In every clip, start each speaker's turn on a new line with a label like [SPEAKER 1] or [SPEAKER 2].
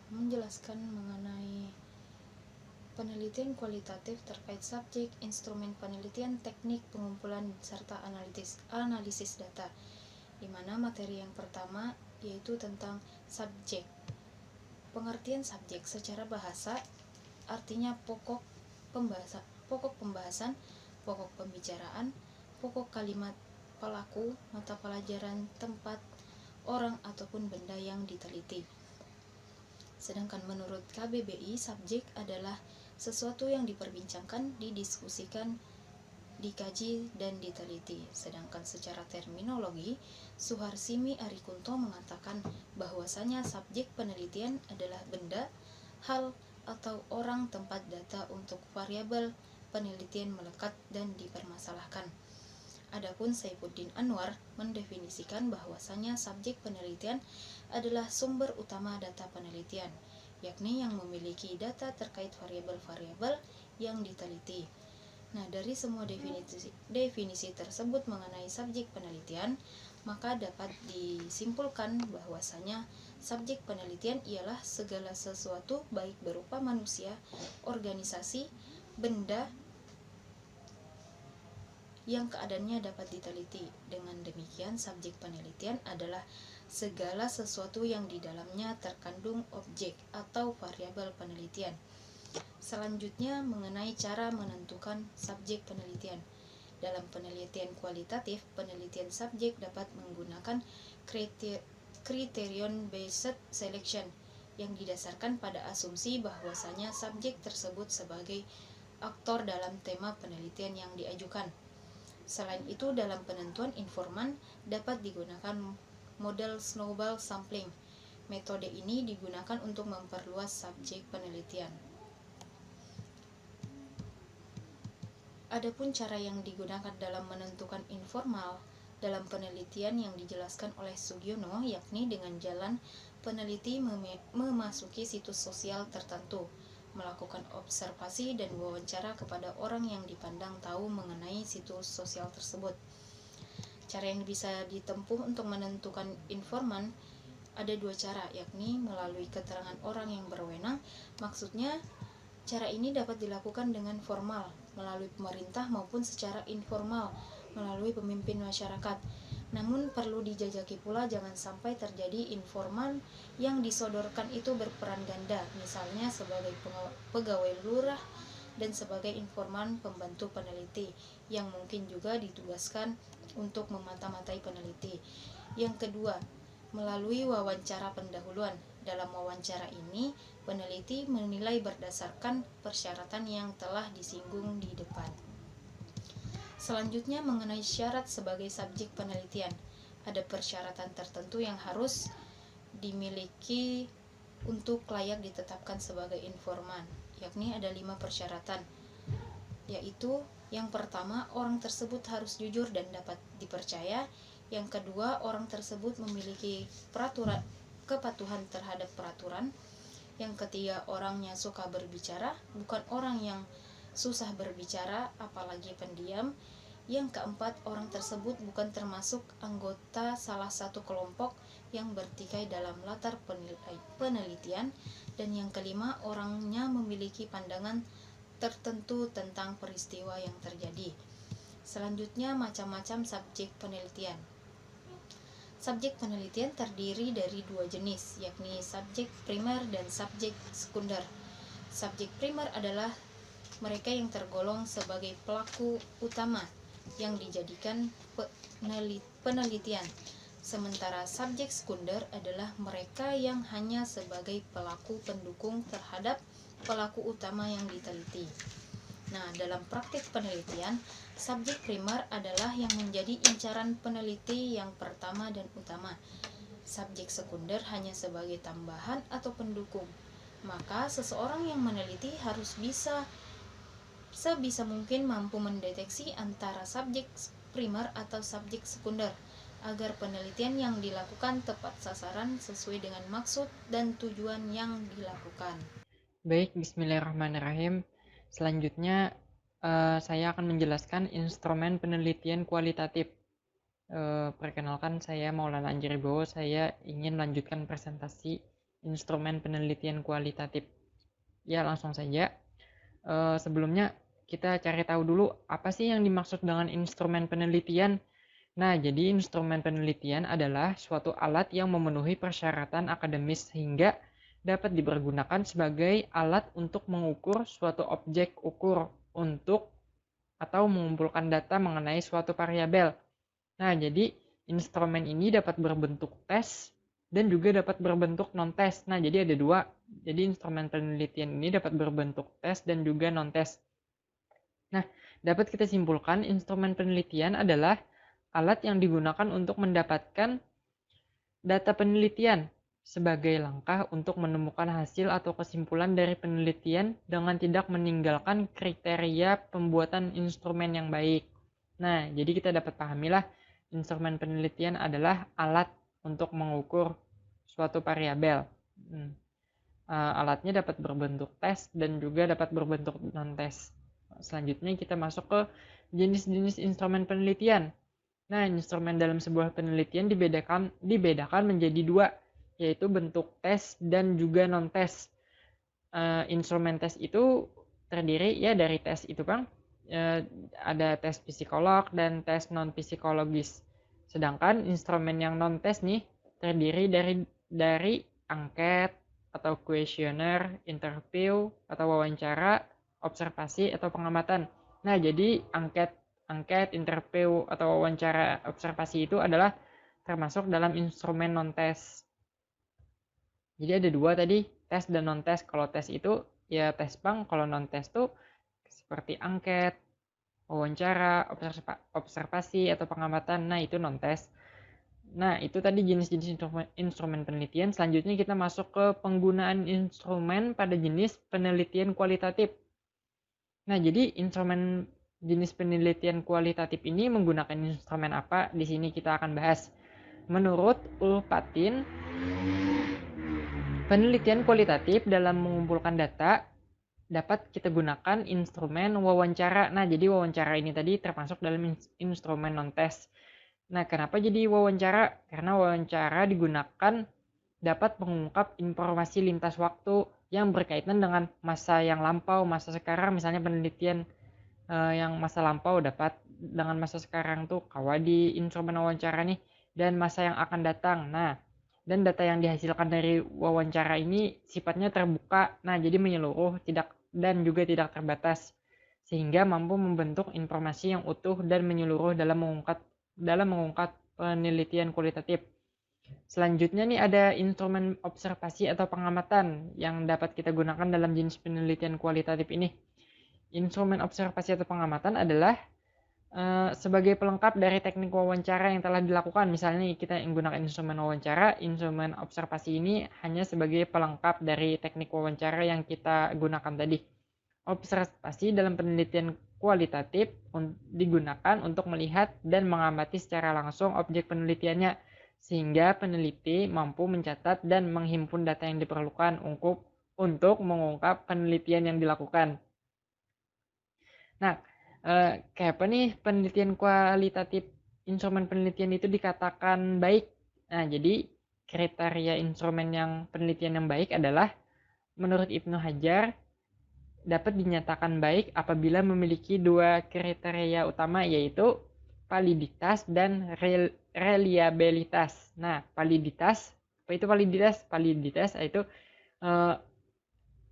[SPEAKER 1] menjelaskan mengenai penelitian kualitatif terkait subjek, instrumen penelitian, teknik pengumpulan, serta analisis data, di mana materi yang pertama yaitu tentang subjek. Pengertian subjek secara bahasa artinya pokok pembahasan, pokok pembicaraan, pokok kalimat, pelaku, mata pelajaran, tempat, orang ataupun benda yang diteliti. Sedangkan menurut KBBI, subjek adalah sesuatu yang diperbincangkan, didiskusikan, dikaji, dan diteliti. Sedangkan secara terminologi, Suharsimi Arikunto mengatakan bahwasanya subjek penelitian adalah benda, hal, atau orang, tempat, data untuk variabel penelitian melekat dan dipermasalahkan. Adapun Saifuddin Anwar mendefinisikan bahwasanya subjek penelitian adalah sumber utama data penelitian, yakni yang memiliki data terkait variabel-variabel yang diteliti. Nah, dari semua definisi tersebut mengenai subjek penelitian, maka dapat disimpulkan bahwasanya subjek penelitian ialah segala sesuatu baik berupa manusia, organisasi, benda yang keadaannya dapat diteliti. Dengan demikian, subjek penelitian adalah segala sesuatu yang di dalamnya terkandung objek atau variabel penelitian. Selanjutnya, mengenai cara menentukan subjek penelitian. Dalam penelitian kualitatif, penelitian subjek dapat menggunakan criterion based selection yang didasarkan pada asumsi bahwasanya subjek tersebut sebagai aktor dalam tema penelitian yang diajukan. Selain itu, dalam penentuan informan dapat digunakan model snowball sampling. Metode ini digunakan untuk memperluas subjek penelitian. Adapun cara yang digunakan dalam menentukan informal dalam penelitian yang dijelaskan oleh Sugiono, yakni dengan jalan peneliti memasuki situs sosial tertentu, melakukan observasi dan wawancara kepada orang yang dipandang tahu mengenai situs sosial tersebut. Cara yang bisa ditempuh untuk menentukan informan ada dua cara, yakni melalui keterangan orang yang berwenang. Maksudnya, cara ini dapat dilakukan dengan formal, melalui pemerintah, maupun secara informal, melalui pemimpin masyarakat. Namun perlu dijajaki pula jangan sampai terjadi informan yang disodorkan itu berperan ganda, misalnya sebagai pegawai lurah dan sebagai informan pembantu peneliti yang mungkin juga ditugaskan untuk memata-matai peneliti. Yang kedua, melalui wawancara pendahuluan. Dalam wawancara ini, peneliti menilai berdasarkan persyaratan yang telah disinggung di depan. Selanjutnya, mengenai syarat sebagai subjek penelitian. Ada persyaratan tertentu yang harus dimiliki untuk layak ditetapkan sebagai informan, yakni ada 5 persyaratan, yaitu yang pertama, orang tersebut harus jujur dan dapat dipercaya. Yang kedua, orang tersebut memiliki kepatuhan terhadap peraturan. Yang ketiga, orangnya suka berbicara, bukan orang yang susah berbicara, apalagi pendiam. Yang keempat, orang tersebut bukan termasuk anggota salah satu kelompok yang bertikai dalam latar penelitian. Dan yang kelima, orangnya memiliki pandangan tertentu tentang peristiwa yang terjadi. Selanjutnya, macam-macam subjek penelitian. Subjek penelitian terdiri dari 2 jenis, yakni subjek primer dan subjek sekunder. Subjek primer adalah mereka yang tergolong sebagai pelaku utama yang dijadikan penelitian. Sementara subjek sekunder adalah mereka yang hanya sebagai pelaku pendukung terhadap pelaku utama yang diteliti. Nah, dalam praktik penelitian, subjek primer adalah yang menjadi incaran peneliti yang pertama dan utama. Subjek sekunder hanya sebagai tambahan atau pendukung. Maka seseorang yang meneliti harus sebisa mungkin mampu mendeteksi antara subjek primer atau subjek sekunder agar penelitian yang dilakukan tepat sasaran sesuai dengan maksud dan tujuan yang dilakukan.
[SPEAKER 2] Baik, bismillahirrahmanirrahim. Selanjutnya saya akan menjelaskan instrumen penelitian kualitatif. Perkenalkan, saya Maulana Anjaribowo. Saya ingin lanjutkan presentasi instrumen penelitian kualitatif. Ya, langsung saja. Sebelumnya kita cari tahu dulu apa sih yang dimaksud dengan instrumen penelitian. Nah, jadi instrumen penelitian adalah suatu alat yang memenuhi persyaratan akademis sehingga dapat dipergunakan sebagai alat untuk mengukur suatu objek ukur untuk atau mengumpulkan data mengenai suatu variabel. Nah, jadi instrumen ini dapat berbentuk tes dan juga dapat berbentuk non-tes. Nah, jadi ada dua. Jadi instrumen penelitian ini dapat berbentuk tes dan juga non-tes. Nah, dapat kita simpulkan instrumen penelitian adalah alat yang digunakan untuk mendapatkan data penelitian sebagai langkah untuk menemukan hasil atau kesimpulan dari penelitian dengan tidak meninggalkan kriteria pembuatan instrumen yang baik. Nah, jadi kita dapat pahamilah instrumen penelitian adalah alat untuk mengukur suatu variabel. Alatnya dapat berbentuk tes dan juga dapat berbentuk non-tes. Selanjutnya kita masuk ke jenis-jenis instrumen penelitian. Nah, instrumen dalam sebuah penelitian dibedakan menjadi dua, yaitu bentuk tes dan juga non-tes. Instrumen tes itu terdiri ya dari tes itu, Bang. Ada tes psikolog dan tes non-psikologis. Sedangkan instrumen yang non-tes nih terdiri dari angket atau kuesioner, interview atau wawancara, observasi atau pengamatan. Nah, jadi angket, interview atau wawancara observasi itu adalah termasuk dalam instrumen non-tes. Jadi ada dua tadi, tes dan non-tes. Kalau tes itu ya tes, Bang. Kalau non-tes tuh seperti angket, wawancara, observasi atau pengamatan. Nah, itu non-tes. Nah, itu tadi jenis-jenis instrumen penelitian. Selanjutnya kita masuk ke penggunaan instrumen pada jenis penelitian kualitatif. Nah, jadi instrumen jenis penelitian kualitatif ini menggunakan instrumen apa? Di sini kita akan bahas. Menurut Ulpatin, penelitian kualitatif dalam mengumpulkan data dapat kita gunakan instrumen wawancara. Nah, jadi wawancara ini tadi termasuk dalam instrumen non-tes. Nah, kenapa jadi wawancara? Karena wawancara digunakan dapat mengungkap informasi lintas waktu yang berkaitan dengan masa yang lampau, masa sekarang, misalnya penelitian yang masa lampau dapat dengan masa sekarang tuh kawa di instrumen wawancara nih, dan masa yang akan datang. Nah, dan data yang dihasilkan dari wawancara ini sifatnya terbuka, nah jadi menyeluruh dan juga tidak terbatas, sehingga mampu membentuk informasi yang utuh dan menyeluruh dalam mengungkap penelitian kualitatif. Selanjutnya nih ada instrumen observasi atau pengamatan yang dapat kita gunakan dalam jenis penelitian kualitatif ini. Instrumen observasi atau pengamatan adalah sebagai pelengkap dari teknik wawancara yang telah dilakukan. Misalnya kita menggunakan instrumen wawancara, instrumen observasi ini hanya sebagai pelengkap dari teknik wawancara yang kita gunakan tadi. Observasi dalam penelitian kualitatif digunakan untuk melihat dan mengamati secara langsung objek penelitiannya, sehingga peneliti mampu mencatat dan menghimpun data yang diperlukan untuk mengungkap penelitian yang dilakukan. Nah, kayak apa nih penelitian kualitatif, instrumen penelitian itu dikatakan baik? Nah, jadi kriteria instrumen yang penelitian yang baik adalah menurut Ibnu Hajar dapat dinyatakan baik apabila memiliki dua kriteria utama, yaitu validitas dan reliabilitas. Nah, validitas, apa itu validitas? Validitas itu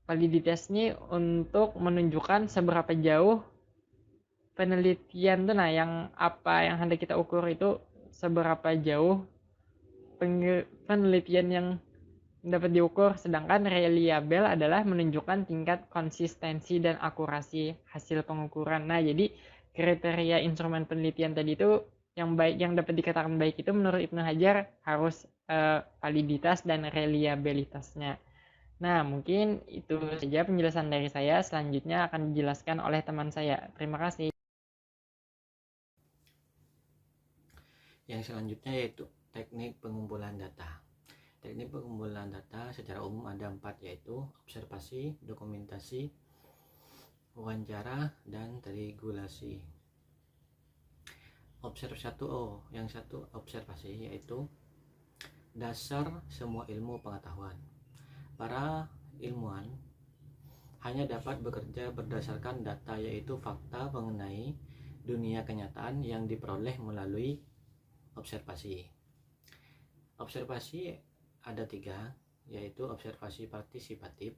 [SPEAKER 2] validitas ini untuk menunjukkan seberapa jauh penelitian tuh, nah yang hendak kita ukur itu seberapa jauh penelitian yang dapat diukur. Sedangkan reliable adalah menunjukkan tingkat konsistensi dan akurasi hasil pengukuran. Nah, jadi kriteria instrumen penelitian tadi itu yang baik, yang dapat dikatakan baik itu menurut Ibnu Hajar harus validitas dan reliabilitasnya. Nah, mungkin itu saja penjelasan dari saya. Selanjutnya akan dijelaskan oleh teman saya. Terima kasih.
[SPEAKER 3] Yang selanjutnya yaitu teknik pengumpulan data. Teknik pengumpulan data secara umum ada 4, yaitu observasi, dokumentasi, wawancara, dan regulasi. Yang satu observasi, yaitu dasar semua ilmu pengetahuan. Para ilmuwan hanya dapat bekerja berdasarkan data, yaitu fakta mengenai dunia kenyataan yang diperoleh melalui observasi. Observasi ada 3, yaitu observasi partisipatif,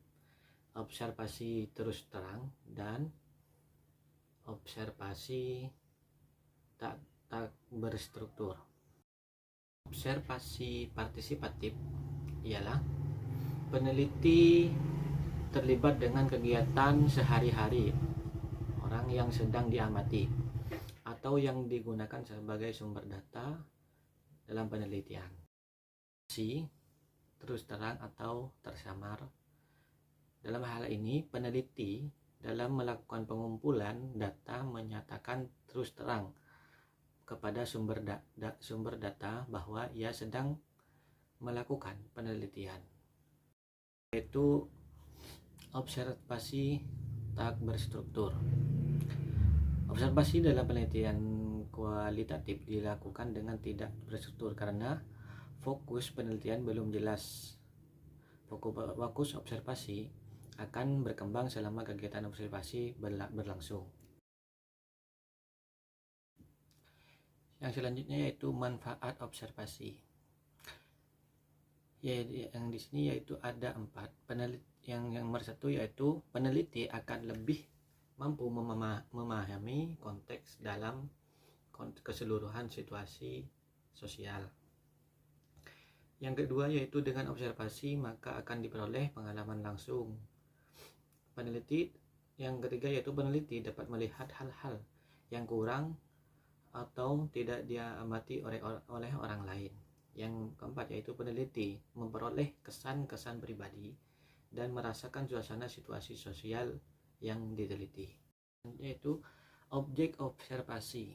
[SPEAKER 3] observasi terus terang, dan observasi tak berstruktur. Observasi partisipatif ialah peneliti terlibat dengan kegiatan sehari-hari orang yang sedang diamati atau yang digunakan sebagai sumber data dalam penelitian. Terus terang atau tersamar. Dalam hal ini, peneliti dalam melakukan pengumpulan data menyatakan terus terang kepada sumber data bahwa ia sedang melakukan penelitian, yaitu observasi tak berstruktur. Observasi dalam penelitian kualitatif dilakukan dengan tidak berstruktur karena fokus penelitian belum jelas. Fokus observasi akan berkembang selama kegiatan observasi berlangsung. Yang selanjutnya yaitu manfaat observasi. Yang di sini yaitu ada 4. Yang nomor 1 yaitu peneliti akan lebih mampu memahami konteks dalam keseluruhan situasi sosial. Yang kedua yaitu dengan observasi maka akan diperoleh pengalaman langsung. Yang ketiga yaitu peneliti dapat melihat hal-hal yang kurang atau tidak diamati oleh orang lain. Yang keempat yaitu peneliti memperoleh kesan-kesan pribadi dan merasakan suasana situasi sosial yang diteliti. Yaitu objek observasi.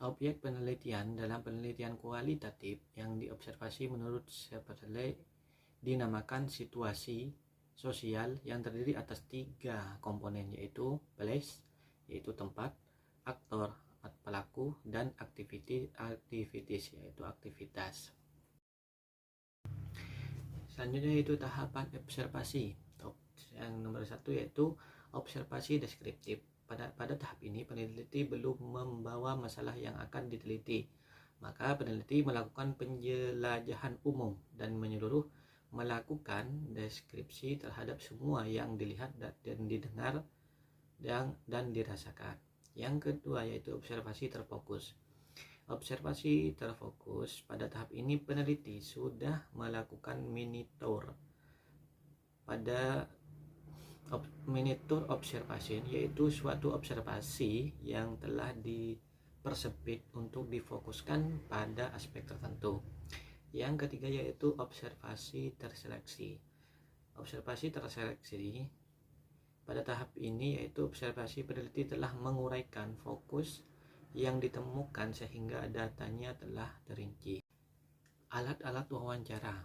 [SPEAKER 3] Objek penelitian dalam penelitian kualitatif yang diobservasi menurut Seperle dinamakan situasi sosial yang terdiri atas 3 komponen, yaitu place, yaitu tempat, aktor, pelaku, dan activities, yaitu aktivitas. Selanjutnya yaitu tahapan observasi. Yang nomor 1 yaitu observasi deskriptif. Pada tahap ini peneliti belum membawa masalah yang akan diteliti, maka peneliti melakukan penjelajahan umum dan menyeluruh, melakukan deskripsi terhadap semua yang dilihat dan didengar dan dirasakan. Yang kedua yaitu observasi terfokus. Observasi terfokus pada tahap ini peneliti sudah melakukan miniatur observation, yaitu suatu observasi yang telah dipersempit untuk difokuskan pada aspek tertentu. Yang ketiga yaitu observasi terseleksi. Observasi terseleksi pada tahap ini yaitu observasi peneliti telah menguraikan fokus yang ditemukan sehingga datanya telah terinci. Alat-alat wawancara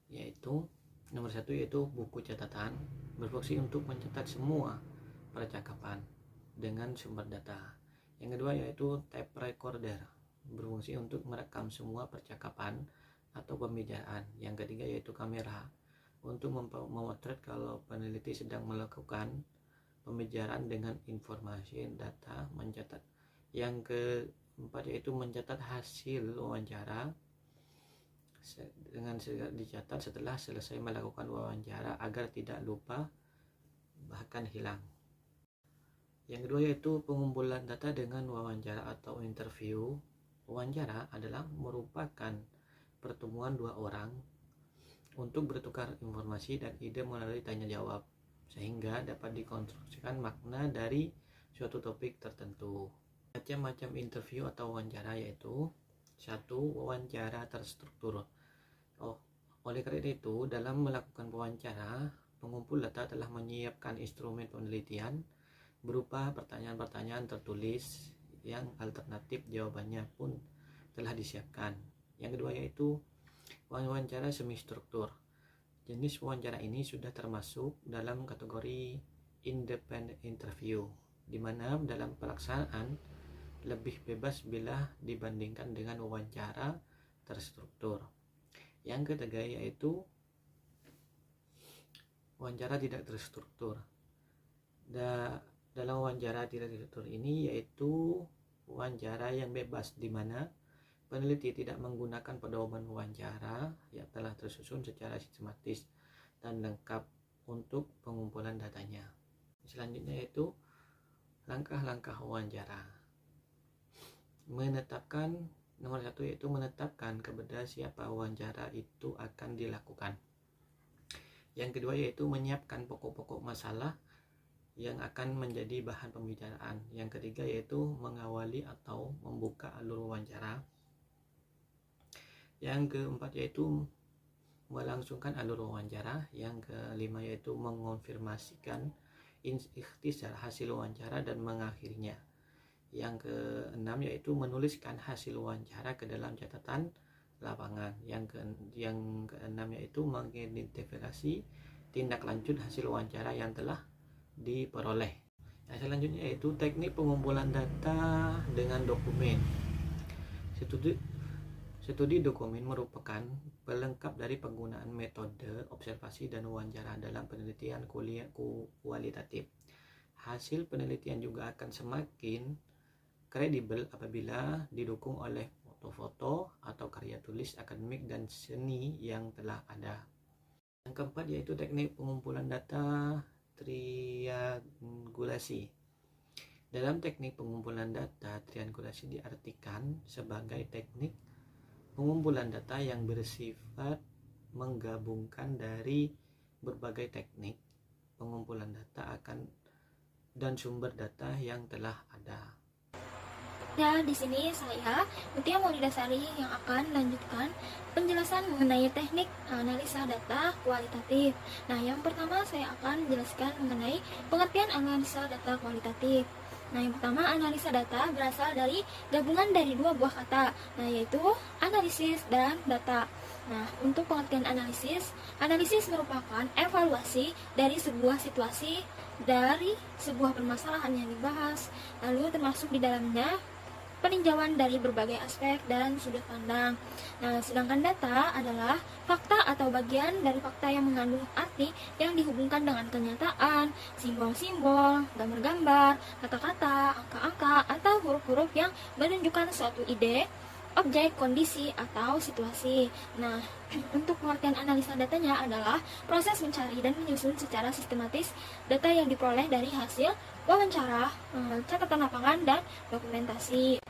[SPEAKER 3] yaitu nomor 1 yaitu buku catatan, berfungsi untuk mencatat semua percakapan dengan sumber data. Yang kedua yaitu tape recorder, berfungsi untuk merekam semua percakapan atau pembicaraan. Yang ketiga yaitu kamera, untuk memotret kalau peneliti sedang melakukan pembicaraan dengan informasi data mencatat. Yang keempat yaitu mencatat hasil wawancara dengan dicatat setelah selesai melakukan wawancara agar tidak lupa bahkan hilang. Yang kedua yaitu pengumpulan data dengan wawancara atau interview. Wawancara adalah merupakan pertemuan 2 orang untuk bertukar informasi dan ide melalui tanya jawab, sehingga dapat dikonstruksikan makna dari suatu topik tertentu. Macam-macam interview atau wawancara yaitu 1. Wawancara terstruktur. Oleh karena itu, dalam melakukan wawancara, pengumpul data telah menyiapkan instrumen penelitian berupa pertanyaan-pertanyaan tertulis yang alternatif jawabannya pun telah disiapkan. Yang kedua yaitu wawancara semi struktur. Jenis wawancara ini sudah termasuk dalam kategori independent interview, di mana dalam pelaksanaan lebih bebas bila dibandingkan dengan wawancara terstruktur. Yang ketiga yaitu wawancara tidak terstruktur. Dalam wawancara tidak terstruktur ini yaitu wawancara yang bebas, di mana peneliti tidak menggunakan pedoman wawancara yang telah tersusun secara sistematis dan lengkap untuk pengumpulan datanya. Selanjutnya yaitu langkah-langkah wawancara. Nomor 1 yaitu menetapkan kepada siapa wawancara itu akan dilakukan. Yang kedua yaitu menyiapkan pokok-pokok masalah yang akan menjadi bahan pembicaraan. Yang ketiga yaitu mengawali atau membuka alur wawancara. Yang keempat yaitu melangsungkan alur wawancara. Yang kelima yaitu mengonfirmasikan ikhtisar hasil wawancara dan mengakhirinya. Yang keenam yaitu menuliskan hasil wawancara ke dalam catatan lapangan. Yang keenam yaitu mengidentifikasi tindak lanjut hasil wawancara yang telah diperoleh. Yang selanjutnya yaitu teknik pengumpulan data dengan dokumen. Studi dokumen merupakan pelengkap dari penggunaan metode observasi dan wawancara dalam penelitian kualitatif. Hasil penelitian juga akan semakin kredibel apabila didukung oleh foto-foto atau karya tulis akademik dan seni yang telah ada. Yang keempat yaitu teknik pengumpulan data triangulasi. Dalam teknik pengumpulan data, triangulasi diartikan sebagai teknik pengumpulan data yang bersifat menggabungkan dari berbagai teknik pengumpulan data dan sumber data yang telah ada.
[SPEAKER 4] Ya, di sini saya Mutia Maulidasari yang akan melanjutkan penjelasan mengenai teknik analisa data kualitatif. Nah, yang pertama saya akan menjelaskan mengenai pengertian analisa data kualitatif. Nah, yang pertama, analisa data berasal dari gabungan dari dua buah kata, yaitu analisis dan data. Nah, untuk pengertian analisis merupakan evaluasi dari sebuah situasi, dari sebuah permasalahan yang dibahas, lalu termasuk di dalamnya peninjauan dari berbagai aspek dan sudut pandang. Nah, sedangkan data adalah fakta atau bagian dari fakta yang mengandung arti yang dihubungkan dengan kenyataan, simbol-simbol, gambar-gambar, kata-kata, angka-angka, atau huruf-huruf yang menunjukkan suatu ide, objek, kondisi, atau situasi. Nah, untuk pengertian analisa datanya adalah proses mencari dan menyusun secara sistematis data yang diperoleh dari hasil wawancara, catatan lapangan, dan dokumentasi.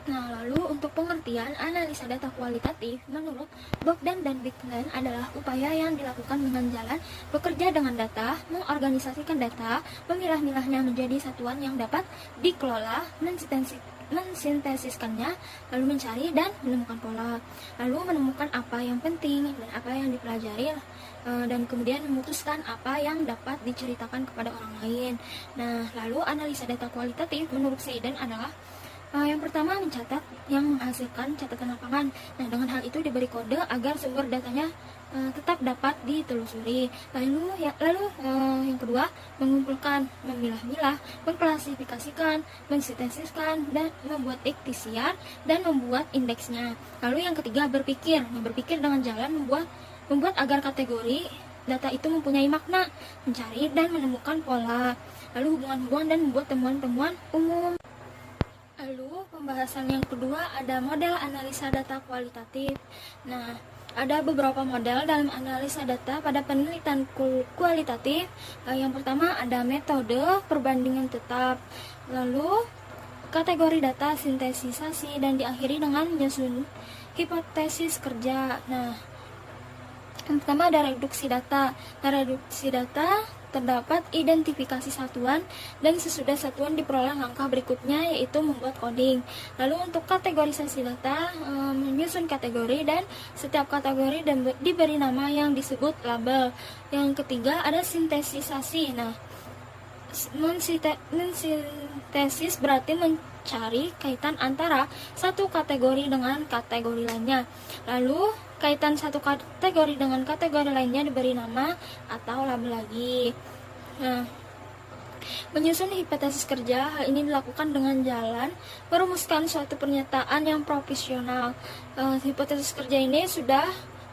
[SPEAKER 4] Nah, lalu untuk pengertian analisa data kualitatif menurut Bogdan dan Bigland adalah upaya yang dilakukan dengan jalan bekerja dengan data, mengorganisasikan data, memilah-milahnya menjadi satuan yang dapat dikelola, mensintesiskannya, lalu mencari dan menemukan pola, lalu menemukan apa yang penting dan apa yang dipelajari, dan kemudian memutuskan apa yang dapat diceritakan kepada orang lain. Nah, lalu analisa data kualitatif menurut Seiden adalah yang pertama, mencatat yang menghasilkan catatan lapangan. Nah, dengan hal itu diberi kode agar sumber datanya tetap dapat ditelusuri. Lalu yang kedua, mengumpulkan, memilah-milah, mengklasifikasikan, mensintesiskan, dan membuat ikhtisar dan membuat indeksnya. Lalu yang ketiga, berpikir. Berpikir dengan jalan membuat agar kategori data itu mempunyai makna, mencari dan menemukan pola, lalu hubungan-hubungan dan membuat temuan-temuan umum. Lalu pembahasan yang kedua ada model analisa data kualitatif. Nah, ada beberapa model dalam analisa data pada penelitian kualitatif. Yang pertama ada metode perbandingan tetap, lalu kategori data sintesisasi, dan diakhiri dengan menyusun hipotesis kerja. Nah, yang pertama ada reduksi data. Nah, reduksi data terdapat identifikasi satuan dan sesudah satuan diperoleh langkah berikutnya yaitu membuat coding. Lalu untuk kategorisasi data, menyusun kategori dan setiap kategori dan diberi nama yang disebut label. Yang ketiga ada sintesisasi. Nah, mensintesis berarti mencari kaitan antara satu kategori dengan kategori lainnya. Lalu kaitan satu kategori dengan kategori lainnya diberi nama atau label lagi. Nah, menyusun hipotesis kerja, hal ini dilakukan dengan jalan merumuskan suatu pernyataan yang profesional. Hipotesis kerja ini sudah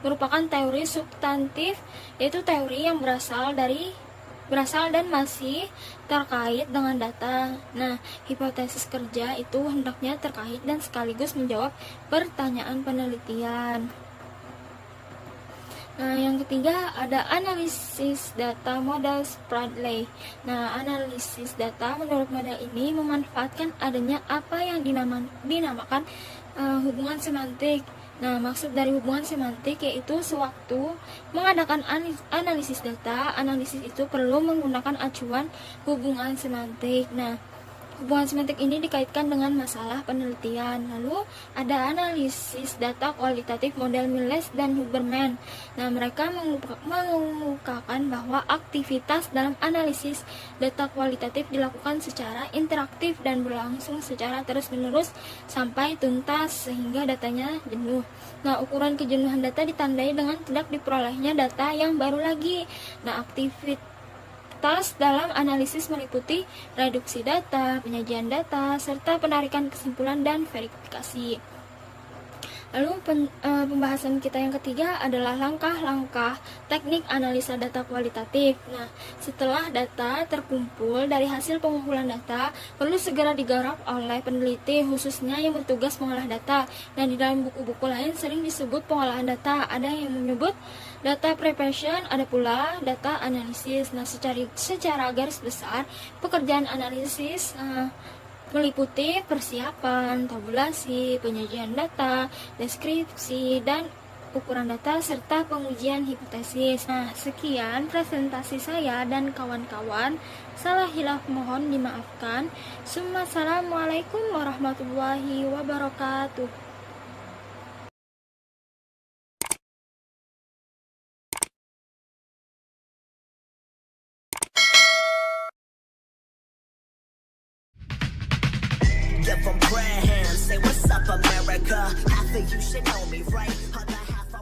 [SPEAKER 4] merupakan teori substantif, yaitu teori yang berasal dan masih terkait dengan data. Nah, hipotesis kerja itu hendaknya terkait dan sekaligus menjawab pertanyaan penelitian. Nah, yang ketiga ada analisis data model Spradley. Nah, analisis data menurut model ini memanfaatkan adanya apa yang dinamakan hubungan semantik. Nah, maksud dari hubungan semantik yaitu sewaktu mengadakan analisis data, analisis itu perlu menggunakan acuan hubungan semantik. Nah, hubungan semantik ini dikaitkan dengan masalah penelitian. Lalu ada analisis data kualitatif model Miles dan Huberman. Nah, mereka mengemukakan bahwa aktivitas dalam analisis data kualitatif dilakukan secara interaktif dan berlangsung secara terus-menerus sampai tuntas sehingga datanya jenuh. Nah, ukuran kejenuhan data ditandai dengan tidak diperolehnya data yang baru lagi. Nah, aktivitas dalam analisis meliputi reduksi data, penyajian data, serta penarikan kesimpulan dan verifikasi. Lalu pembahasan kita yang ketiga adalah langkah-langkah teknik analisa data kualitatif. Nah, setelah data terkumpul dari hasil pengumpulan data, perlu segera digarap oleh peneliti khususnya yang bertugas mengolah data. Nah, di dalam buku-buku lain sering disebut pengolahan data. Ada yang menyebut data preparation, ada pula data analisis. Nah, secara garis besar, pekerjaan analisis meliputi persiapan, tabulasi, penyajian data, deskripsi, dan ukuran data, serta pengujian hipotesis. Nah, sekian presentasi saya dan kawan-kawan. Salah hilaf mohon dimaafkan. Assalamualaikum warahmatullahi wabarakatuh.
[SPEAKER 5] Give 'em prayer hands, say what's up America. Half of you should know me, right?